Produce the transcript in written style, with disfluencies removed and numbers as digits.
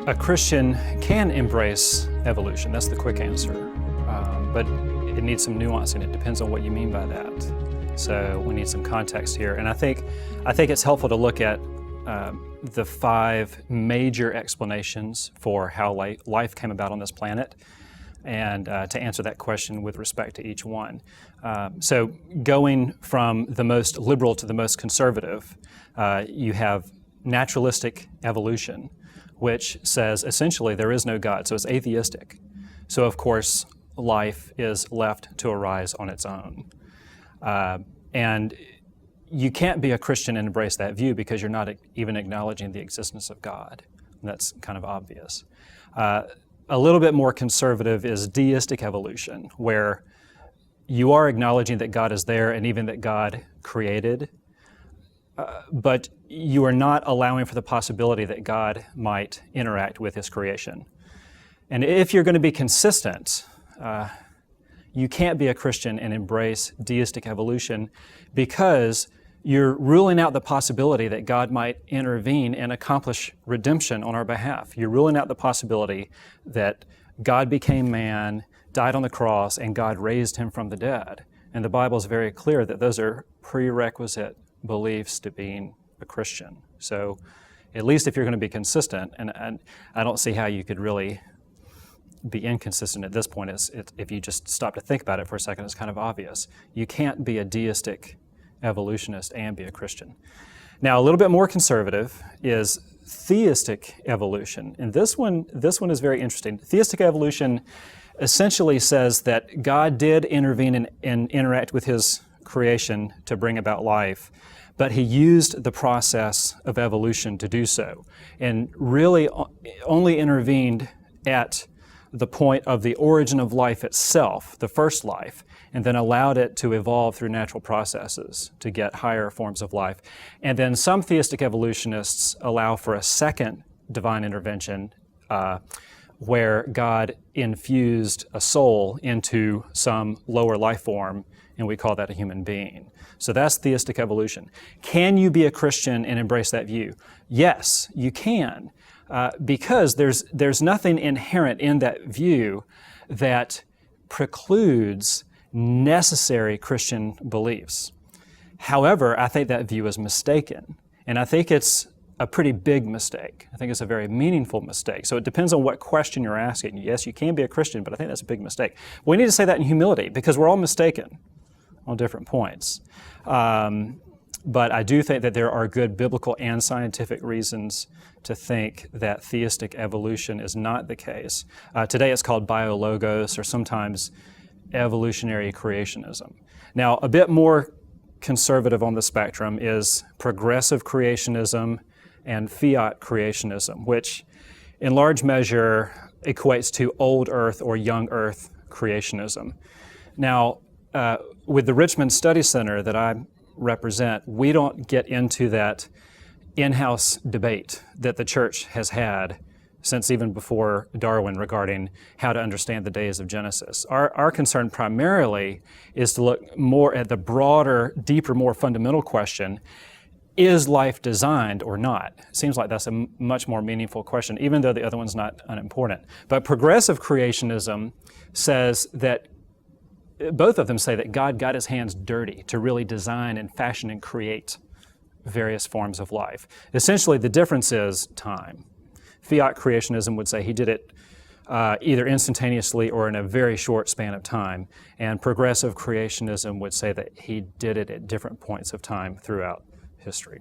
A Christian can embrace evolution. That's the quick answer. But it needs some nuance, and it depends on what you mean by that. So we need some context here. And I think it's helpful to look at the 5 major explanations for how life came about on this planet, and to answer that question with respect to each one. So going from the most liberal to the most conservative, you have naturalistic evolution, which says essentially there is no God, so it's atheistic. So of course, life is left to arise on its own. And you can't be a Christian and embrace that view because you're not even acknowledging the existence of God. That's kind of obvious. A little bit more conservative is deistic evolution, where you are acknowledging that God is there and even that God created, but you are not allowing for the possibility that God might interact with His creation. And if you're going to be consistent, you can't be a Christian and embrace deistic evolution because you're ruling out the possibility that God might intervene and accomplish redemption on our behalf. You're ruling out the possibility that God became man, died on the cross, and God raised Him from the dead. And the Bible is very clear that those are prerequisite beliefs to being a Christian. So at least if you're going to be consistent, and I don't see how you could really be inconsistent at this point, if you just stop to think about it for a second, it's kind of obvious. You can't be a deistic evolutionist and be a Christian. Now, a little bit more conservative is theistic evolution. And this one is very interesting. Theistic evolution essentially says that God did intervene and interact with His creation to bring about life, but He used the process of evolution to do so, and really only intervened at the point of the origin of life itself, the first life, and then allowed it to evolve through natural processes to get higher forms of life. And then some theistic evolutionists allow for a second divine intervention where God infused a soul into some lower life form, and we call that a human being. So that's theistic evolution. Can you be a Christian and embrace that view? Yes, you can. Because there's nothing inherent in that view that precludes necessary Christian beliefs. However, I think that view is mistaken, and I think it's a pretty big mistake. I think it's a very meaningful mistake. So it depends on what question you're asking. Yes, you can be a Christian, but I think that's a big mistake. We need to say that in humility because we're all mistaken on different points. But I do think that there are good biblical and scientific reasons to think that theistic evolution is not the case. Today it's called biologos, or sometimes evolutionary creationism. Now, a bit more conservative on the spectrum is progressive creationism and fiat creationism, which in large measure equates to old earth or young earth creationism. Now, with the Richmond Study Center that I represent, we don't get into that in-house debate that the church has had since even before Darwin regarding how to understand the days of Genesis. Our concern primarily is to look more at the broader, deeper, more fundamental question: is life designed or not? It seems like that's a much more meaningful question, even though the other one's not unimportant. But progressive creationism says that both of them say that God got His hands dirty to really design and fashion and create various forms of life. Essentially, the difference is time. Fiat creationism would say He did it either instantaneously or in a very short span of time. And progressive creationism would say that He did it at different points of time throughout history.